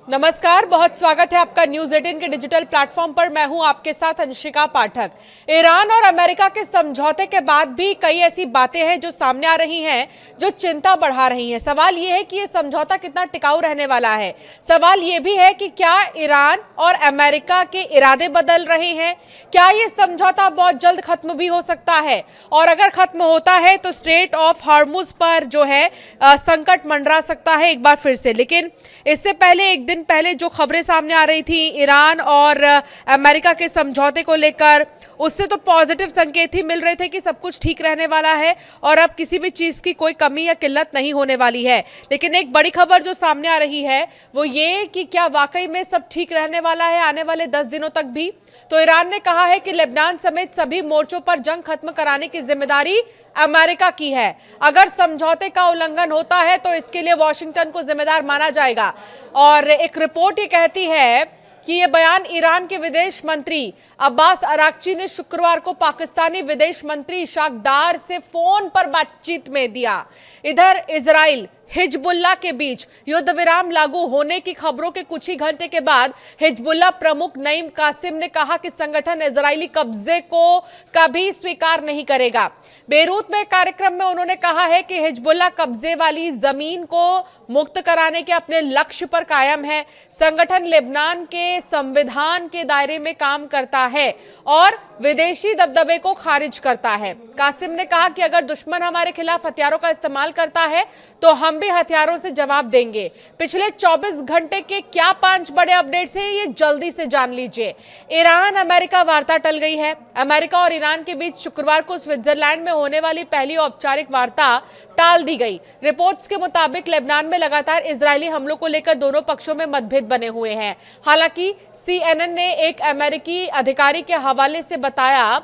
नमस्कार, बहुत स्वागत है आपका न्यूज 18 के डिजिटल प्लेटफॉर्म पर। मैं हूं आपके साथ अंशिका पाठक। ईरान और अमेरिका के समझौते के बाद भी कई ऐसी बातें हैं जो सामने आ रही हैं जो चिंता बढ़ा रही हैं। सवाल ये है कि ये समझौता कितना टिकाऊ रहने वाला है। सवाल ये भी है कि क्या ईरान और अमेरिका के इरादे बदल रहे हैं, क्या ये समझौता बहुत जल्द खत्म भी हो सकता है, और अगर खत्म होता है तो स्ट्रेट ऑफ हॉर्मुज पर जो है संकट मंडरा सकता है एक बार फिर से। लेकिन इससे पहले एक दिन पहले जो खबरें सामने आ रही थी ईरान और अमेरिका के समझौते को लेकर, उससे तो पॉजिटिव संकेत ही मिल रहे थे कि सब कुछ ठीक रहने वाला है और अब किसी भी चीज की कोई कमी या किल्लत नहीं होने वाली है। लेकिन एक बड़ी खबर जो सामने आ रही है वो ये कि क्या वाकई में सब ठीक रहने वाला है आने वाले 10 दिनों तक भी। तो ईरान ने कहा है कि लेबनान समेत सभी मोर्चों पर जंग खत्म कराने की जिम्मेदारी अमेरिका की है। अगर समझौते का उल्लंघन होता है तो इसके लिए वॉशिंगटन को जिम्मेदार माना जाएगा। और एक रिपोर्ट ये कहती है कि ये बयान ईरान के विदेश मंत्री अब्बास अराक्ची ने शुक्रवार को पाकिस्तानी विदेश मंत्री इशाक डार से फोन पर बातचीत में दिया। इधर इजराइल हिजबुल्लाह के बीच युद्ध विराम लागू होने की खबरों के कुछ ही घंटे के बाद हिजबुल्लाह प्रमुख नईम कासिम ने कहा कि संगठन इजरायली कब्जे को कभी स्वीकार नहीं करेगा। बेरूत में कार्यक्रम में उन्होंने कहा है कि हिजबुल्लाह कब्जे वाली जमीन को मुक्त कराने के अपने लक्ष्य पर कायम है। संगठन लेबनान के संविधान के दायरे में काम करता है और विदेशी दबदबे को खारिज करता है। कासिम ने कहा कि अगर दुश्मन हमारे खिलाफ हथियारों का इस्तेमाल करता है तो हम भी हथियारों से जवाब देंगे। पिछले 24 घंटे के क्या 5 बड़े अपडेट्स हैं ये जल्दी से जान लीजिए। ईरान अमेरिका वार्ता टल गई है। अमेरिका और ईरान के बीच शुक्रवार को स्विट्जरलैंड में होने वाली पहली औपचारिक वार्ता टाल दी गई। रिपोर्ट्स के मुताबिक लेबनान में लगातार इजरायली हमलों को लेकर दोनों पक्षों में मतभेद बने हुए हैं। हालांकि CNN ने एक अमेरिकी अधिकारी के हवाले से बताया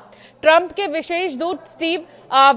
ट्रंप के विशेष दूत स्टीव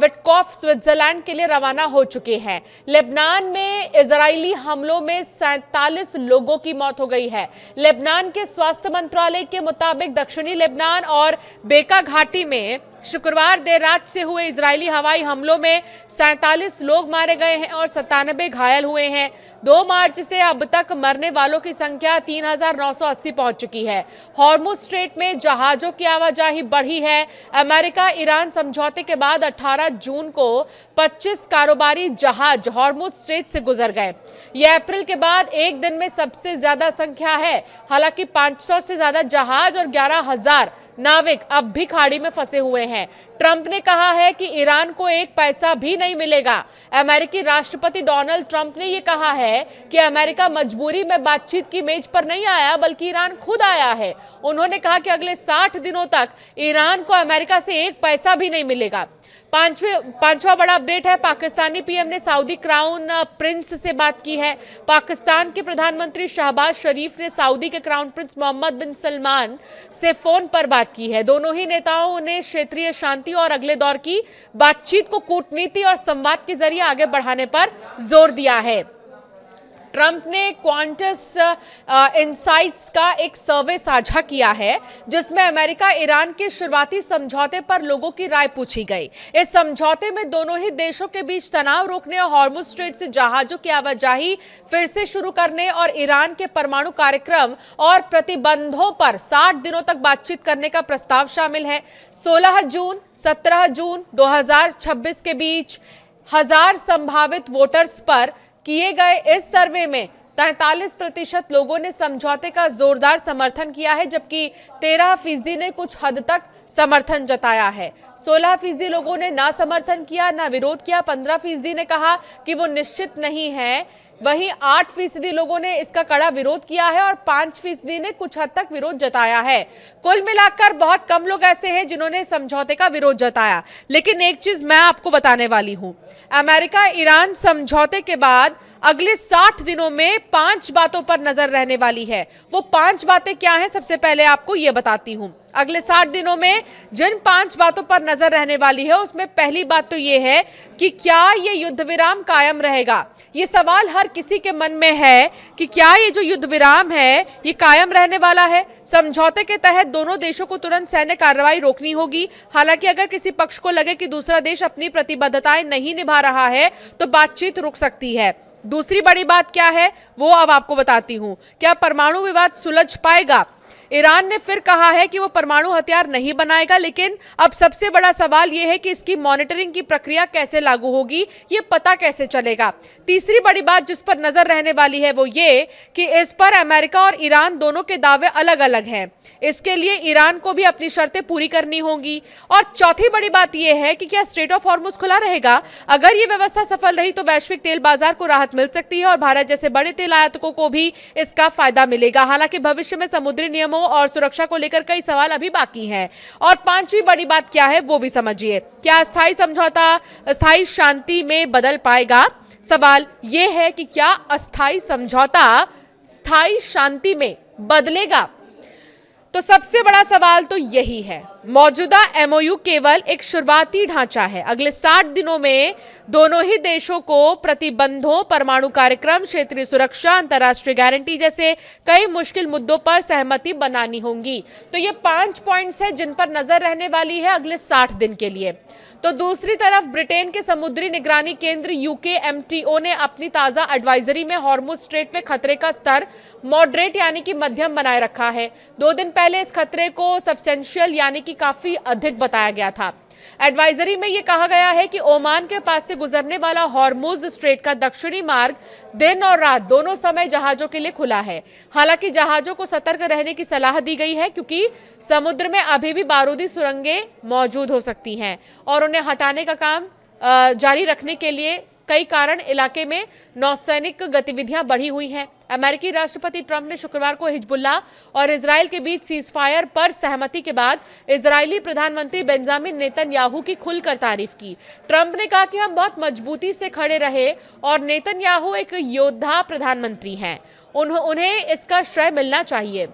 विटकॉफ स्विट्जरलैंड के लिए रवाना हो चुके हैं। लेबनान में इजरायली हमलों में 47 लोगों की मौत हो गई है। लेबनान के स्वास्थ्य मंत्रालय के मुताबिक दक्षिणी लेबनान और बेका घाटी में शुक्रवार देर रात से हुए इजरायली हवाई हमलों में 47 लोग मारे गए हैं और 97 घायल हुए हैं। 2 मार्च से अब तक मरने वालों की संख्या 3980 पहुंच चुकी है। हॉर्मुज स्ट्रेट में जहाजों की आवाजाही बढ़ी है। अमेरिका ईरान समझौते के बाद 18 जून को 25 कारोबारी जहाज हॉर्मुज स्ट्रेट से गुजर गए। यह अप्रैल के बाद एक दिन में सबसे ज्यादा संख्या है। हालांकि 500 से ज्यादा जहाज और 11,000 नाविक अब भी खाड़ी में फंसे हुए हैं। ट्रंप ने कहा है कि ईरान को एक पैसा भी नहीं मिलेगा। अमेरिकी राष्ट्रपति डोनाल्ड ट्रंप ने यह कहा है कि अमेरिका मजबूरी में बातचीत की मेज पर नहीं आया बल्कि ईरान खुद आया है। उन्होंने कहा कि अगले 60 दिनों तक ईरान को अमेरिका से एक पैसा भी नहीं मिलेगा। पांचवा बड़ा अपडेट है, पाकिस्तानी पीएम ने सऊदी क्राउन प्रिंस से बात की है। पाकिस्तान के प्रधानमंत्री शहबाज शरीफ ने सऊदी के क्राउन प्रिंस मोहम्मद बिन सलमान से फोन पर बात की है। दोनों ही नेताओं ने क्षेत्रीय शांति और अगले दौर की बातचीत को कूटनीति और संवाद के जरिए आगे बढ़ाने पर जोर दिया है। ट्रंप ने क्वांटस इनसाइट्स का एक सर्वे साझा किया है जिसमें अमेरिका ईरान के शुरुआती समझौते पर लोगों की राय पूछी गई। इस समझौते में दोनों ही देशों के बीच तनाव रोकने और हॉर्मुज स्ट्रेट से जहाजों की आवाजाही फिर से शुरू करने और ईरान के परमाणु कार्यक्रम और प्रतिबंधों पर 60 दिनों तक बातचीत करने का प्रस्ताव शामिल है। 16 जून 17 जून 2026 के बीच 1000 संभावित वोटर्स पर किए गए इस सर्वे में 43% लोगों ने समझौते का जोरदार समर्थन किया है, जबकि 13% ने कुछ हद तक समर्थन जताया है। 16% लोगों ने ना समर्थन किया ना विरोध किया। 15% ने कहा कि वो निश्चित नहीं है। वहीं 8% लोगों ने इसका कड़ा विरोध किया है और 5% ने कुछ हद तक विरोध जताया है। कुल मिलाकर बहुत कम लोग ऐसे हैं जिन्होंने समझौते का विरोध जताया। लेकिन एक चीज मैं आपको बताने वाली हूं, अमेरिका ईरान समझौते के बाद अगले 60 दिनों में 5 बातों पर नजर रहने वाली है। वो 5 बातें क्या हैं, सबसे पहले आपको ये बताती हूं। अगले 60 दिनों में जिन 5 बातों पर नजर रहने वाली है उसमें पहली बात तो ये है कि क्या ये युद्ध विराम कायम रहेगा। ये सवाल हर किसी के मन में है कि क्या ये जो युद्ध विराम है ये कायम रहने वाला है। समझौते के तहत दोनों देशों को तुरंत सैन्य कार्रवाई रोकनी होगी। हालांकि अगर किसी पक्ष को लगे कि दूसरा देश अपनी प्रतिबद्धताएं नहीं निभा रहा है तो बातचीत रुक सकती है। दूसरी बड़ी बात क्या है वो अब आपको बताती हूं। क्या परमाणु विवाद सुलझ पाएगा? ईरान ने फिर कहा है कि वो परमाणु हथियार नहीं बनाएगा, लेकिन अब सबसे बड़ा सवाल यह है कि इसकी मॉनिटरिंग की प्रक्रिया कैसे लागू होगी, ये पता कैसे चलेगा। तीसरी बड़ी बात जिस पर नजर रहने वाली है वो ये कि इस पर अमेरिका और ईरान दोनों के दावे अलग अलग हैं। इसके लिए ईरान को भी अपनी शर्तें पूरी करनी होंगी। और चौथी बड़ी बात यह है कि क्या स्ट्रेट ऑफ हॉर्मुज खुला रहेगा? अगर ये व्यवस्था सफल रही तो वैश्विक तेल बाजार को राहत मिल सकती है और भारत जैसे बड़े तेल आयातकों को भी इसका फायदा मिलेगा। हालांकि भविष्य में समुद्री नियमों और सुरक्षा को लेकर कई सवाल अभी बाकी हैं। और पांचवी बड़ी बात क्या है वो भी समझिए। क्या अस्थायी समझौता अस्थायी शांति में बदल पाएगा? सवाल यह है कि क्या अस्थायी समझौता स्थायी शांति में बदलेगा? तो सबसे बड़ा सवाल तो यही है। मौजूदा एमओयू केवल एक शुरुआती ढांचा है। अगले 60 दिनों में दोनों ही देशों को प्रतिबंधों, परमाणु कार्यक्रम, क्षेत्रीय सुरक्षा, अंतर्राष्ट्रीय गारंटी जैसे कई मुश्किल मुद्दों पर सहमति बनानी होगी। तो ये 5 पॉइंट्स हैं जिन पर नजर रहने वाली है अगले 60 दिन के लिए। तो दूसरी तरफ ब्रिटेन के समुद्री निगरानी केंद्र UKMTO ने अपनी ताजा एडवाइजरी में हॉर्मुज स्ट्रेट में खतरे का स्तर मॉडरेट यानी कि मध्यम बनाए रखा है। 2 दिन पहले इस खतरे को सब्सटेंशियल यानी कि काफी अधिक बताया गया था। एडवाइजरी में यह कहा गया है कि ओमान के पास से गुजरने वाला हॉर्मुज स्ट्रेट का दक्षिणी मार्ग दिन और रात दोनों समय जहाजों के लिए खुला है। हालांकि जहाजों को सतर्क रहने की सलाह दी गई है क्योंकि समुद्र में अभी भी बारूदी सुरंगें मौजूद हो सकती हैं और उन्हें हटाने का काम जारी रखने के लिए कई कारण इलाके में नौसैनिक गतिविधियां बढ़ी हुई हैं। अमेरिकी राष्ट्रपति ट्रंप ने शुक्रवार को हिजबुल्लाह और इजराइल के बीच सीजफायर पर सहमति के बाद इजरायली प्रधानमंत्री बेंजामिन नेतन्याहू की खुलकर तारीफ की। ट्रंप ने कहा कि हम बहुत मजबूती से खड़े रहे और नेतन्याहू एक योद्धा प्रधानमंत्री हैं, उन्हें इसका श्रेय मिलना चाहिए।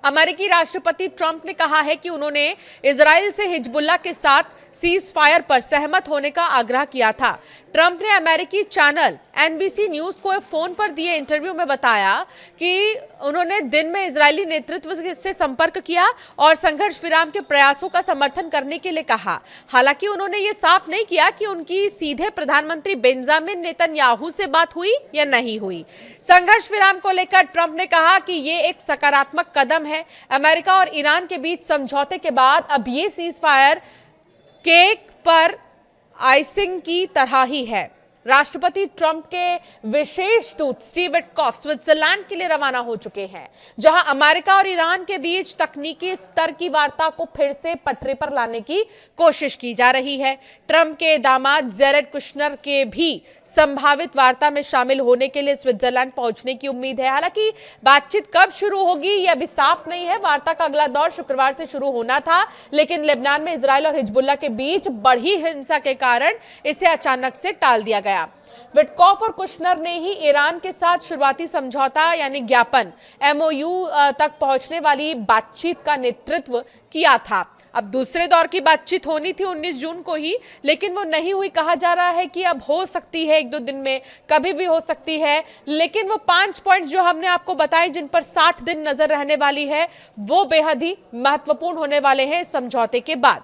अमेरिकी राष्ट्रपति ट्रंप ने कहा है कि उन्होंने इजराइल से हिजबुल्लाह के साथ सीज फायर पर सहमत होने का आग्रह किया था। ट्रंप ने अमेरिकी चैनल NBC न्यूज को एक फोन पर दिए इंटरव्यू में बताया कि उन्होंने दिन में इजरायली नेतृत्व से संपर्क किया और संघर्ष विराम के प्रयासों का समर्थन करने के लिए कहा। हालांकि उन्होंने ये साफ नहीं किया कि उनकी सीधे प्रधानमंत्री बेंजामिन नेतन्याहू से बात हुई या नहीं हुई। संघर्ष विराम को लेकर ट्रंप ने कहा कि ये एक सकारात्मक कदम है। अमेरिका और ईरान के बीच समझौते के बाद अब ये सीज फायर केक पर आइसिंग की तरह ही है। राष्ट्रपति ट्रंप के विशेष दूत स्टीव विटकॉफ स्विट्जरलैंड के लिए रवाना हो चुके हैं, जहां अमेरिका और ईरान के बीच तकनीकी स्तर की वार्ता को फिर से पटरी पर लाने की कोशिश की जा रही है। ट्रंप के दामाद जेरेड कुशनर के भी संभावित वार्ता में शामिल होने के लिए स्विट्जरलैंड पहुंचने की उम्मीद है। हालांकि बातचीत कब शुरू होगी यह अभी साफ नहीं है। वार्ता का अगला दौर शुक्रवार से शुरू होना था, लेकिन लेबनान में इजराइल और हिजबुल्लाह के बीच बढ़ी हिंसा के कारण इसे अचानक से टाल दिया गया। विटकॉफ और कुशनर ने ही ईरान के साथ शुरुआती समझौता यानी ज्ञापन MOU तक पहुंचने वाली बातचीत का नेतृत्व किया था। अब दूसरे दौर की बातचीत होनी थी 19 जून को ही, लेकिन वो नहीं हुई। कहा जा रहा है कि अब हो सकती है 1-2 दिन में, कभी भी हो सकती है। लेकिन वो 5 पॉइंट्स जो हमने आपको बताए जिन पर 60 दिन नजर रहने वाली है वो बेहद ही महत्वपूर्ण होने वाले हैं इस समझौते के बाद।